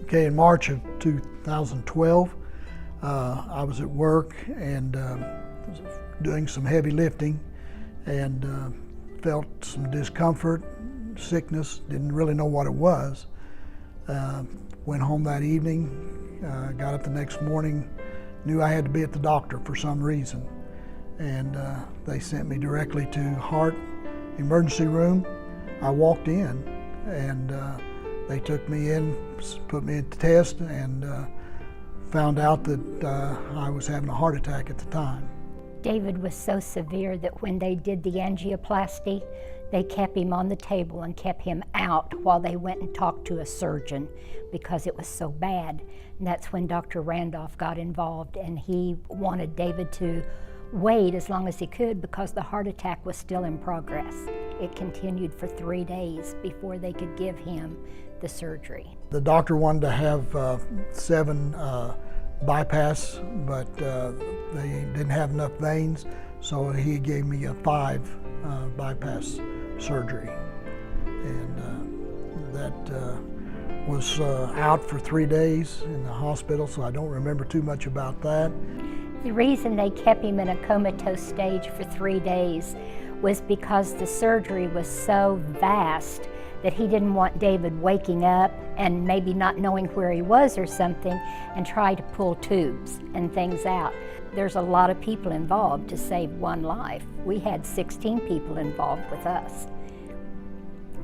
Okay, in March of 2012, I was at work and doing some heavy lifting and felt some discomfort, sickness, didn't really know what it was. Went home that evening, got up the next morning, knew I had to be at the doctor for some reason. And they sent me directly to heart emergency room. I walked in and they took me in, put me at the test, and found out that I was having a heart attack at the time. David was so severe that when they did the angioplasty, they kept him on the table and kept him out while they went and talked to a surgeon because it was so bad. And that's when Dr. Randolph got involved, and he wanted David to wait as long as he could because the heart attack was still in progress. It continued for 3 days before they could give him the surgery. The doctor wanted to have 7 bypass, but they didn't have enough veins, so he gave me a 5 bypass surgery. And that was out for 3 days in the hospital, so I don't remember too much about that. The reason they kept him in a comatose stage for 3 days was because the surgery was so vast that he didn't want David waking up and maybe not knowing where he was or something and try to pull tubes and things out. There's a lot of people involved to save one life. We had 16 people involved with us,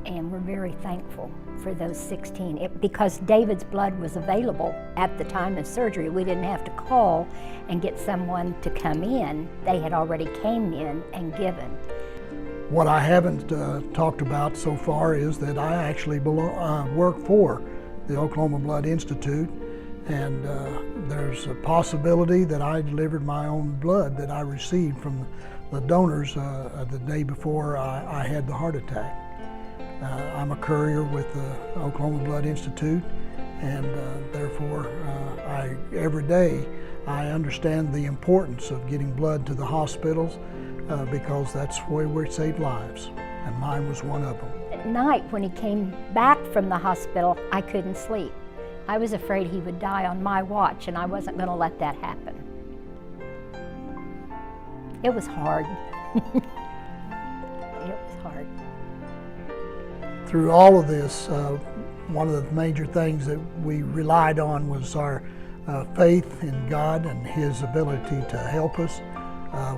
and we're very thankful for those 16. Because David's blood was available at the time of surgery, we didn't have to call and get someone to come in. They had already came in and given. What I haven't talked about so far is that I actually work for the Oklahoma Blood Institute, and there's a possibility that I delivered my own blood that I received from the donors the day before I had the heart attack. I'm a courier with the Oklahoma Blood Institute, and therefore every day I understand the importance of getting blood to the hospitals because that's where we save lives, and mine was one of them. At night when he came back from the hospital, I couldn't sleep. I was afraid he would die on my watch, and I wasn't going to let that happen. It was hard. It was hard. Through all of this, one of the major things that we relied on was our faith in God and His ability to help us.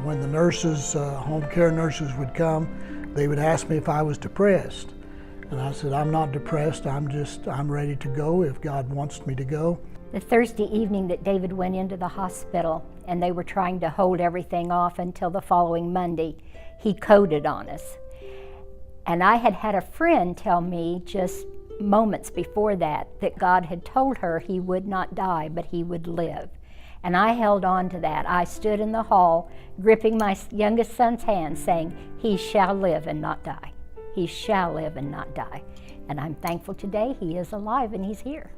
When the nurses, home care nurses would come, they would ask me if I was depressed. And I said, I'm not depressed, I'm ready to go if God wants me to go. The Thursday evening that David went into the hospital and they were trying to hold everything off until the following Monday, he coded on us. And I had had a friend tell me just moments before that God had told her he would not die, but he would live. And I held on to that. I stood in the hall, gripping my youngest son's hand, saying, he shall live and not die. He shall live and not die. And I'm thankful today he is alive and he's here.